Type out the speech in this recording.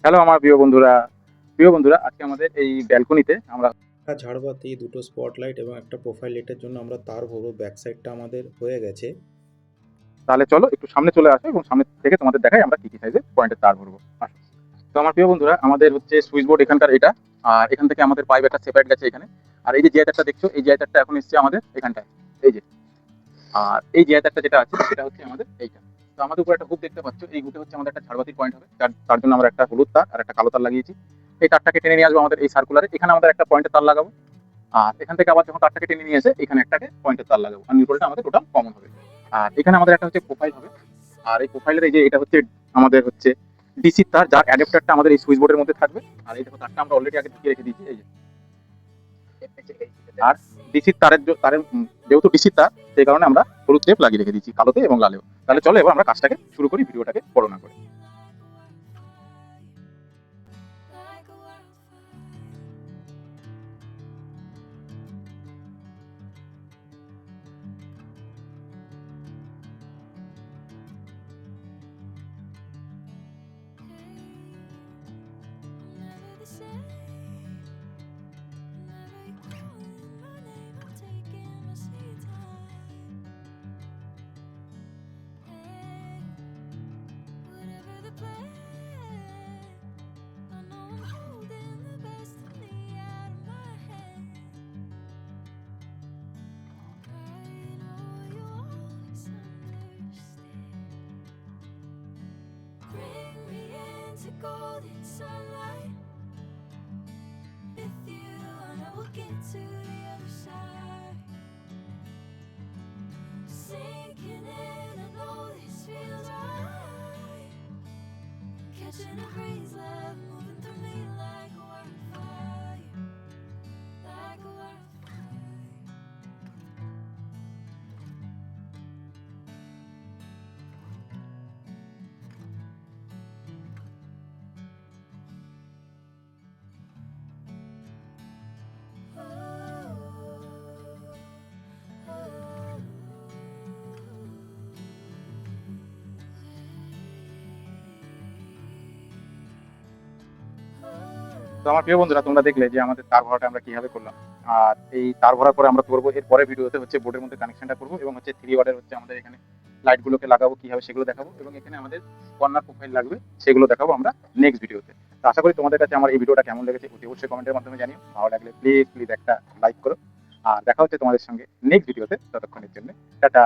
Hello আমার প্রিয় বন্ধুরা আজকে আমাদের এই ব্যালকনিতে আমরা ঝাড়বাতি, দুটো স্পটলাইট এবং একটা প্রোফাইল লাইটের জন্য আমরা তার ভরবো। ব্যাক সাইডটা আমাদের হয়ে গেছে। তাহলে চলো একটু সামনে চলে আসো এবং সামনে থেকে তোমাদের দেখাই আমরা কি কি সাইজের পয়েন্টের তার ভরবো। আসো। তো আমার প্রিয় বন্ধুরা আমাদের হচ্ছে সুইচ বোর্ড এখানকার এটা, আর এখান থেকে আমাদের পাইপ একটা সেপারেট গেছে এখানে। আর এই যে জিআই তারটা দেখছো, এই জিআই তারটা এখন এসছে আমাদের এখানটায়, এই যে। আর এই জিআই তারটা যেটা আছে সেটা হচ্ছে আমাদের এইটা। তো আমাদের উপরে একটা হুক দেখতে পাচ্ছ, এই হুকে হচ্ছে আমাদের একটা ঝাড়বাতির পয়েন্ট হবে, তার জন্য আমরা একটা হলুদ তার আর একটা কালো তার লাগিয়েছি। এই তারটাকে টেনে নিয়ে আসবো আমাদের এই সার্কুলারে, এখানে আমাদের একটা পয়েন্টের তার লাগাবো। আর এখান থেকে আবার যখন তারটাকে টেনে নিয়ে এসে এখানে একটাকে পয়েন্টের তার লাগাবো, আর নিউট্রালটা আমাদের টোটাল কমন হবে। আর এখানে আমাদের একটা হচ্ছে প্রোফাইল হবে। আর এই প্রোফাইলের এই যে এটা হচ্ছে আমাদের হচ্ছে ডিসি তার, যার অ্যাডাপ্টারটা আমাদের এই সুইচ বোর্ডের মধ্যে থাকবে। আর এই দেখো তারটা আমরা অলরেডি আগে ঢুকিয়ে রেখে দিয়েছি, এই যে। আর ডিসির তারের যেহেতু ডিসির তার, সেই কারণে আমরা হলুদ টেপ লাগিয়ে রেখে দিয়েছি, কালোতে এবং লালেও। তাহলে চলো এবার আমরা কাজটাকে শুরু করি, ভিডিওটাকে বড় না করে। Golden sunlight with you, and I will get to the other side. Sinking in, I know this feels right. Catching a breeze, love moving through me like a wildfire, like a wildfire. তো আমার প্রিয় বন্ধুরা তোমরা দেখলে যে আমাদের তার ভরাটা আমরা কিভাবে করলাম। আর এই তার ভরার পরে আমরা করবো এর পরের ভিডিওতে হচ্ছে বোর্ডের মধ্যে কানেকশনটা করবো, এবং হচ্ছে 3 ওয়াটের হচ্ছে আমাদের এখানে লাইটগুলোকে লাগাবো কিভাবে সেগুলো দেখাবো, এবং এখানে আমাদের কর্নার প্রোফাইল লাগবে সেগুলো দেখাবো আমরা নেক্সট ভিডিওতে। তো আশা করি তোমাদের কাছে আমার এই ভিডিওটা কেমন লেগেছে অতি অবশ্যই কমেন্টের মাধ্যমে জানিও। ভালো লাগলে প্লিজ প্লিজ একটা লাইক করো। আর দেখা হচ্ছে তোমাদের সঙ্গে নেক্সট ভিডিওতে, ততক্ষণের জন্য টাটা।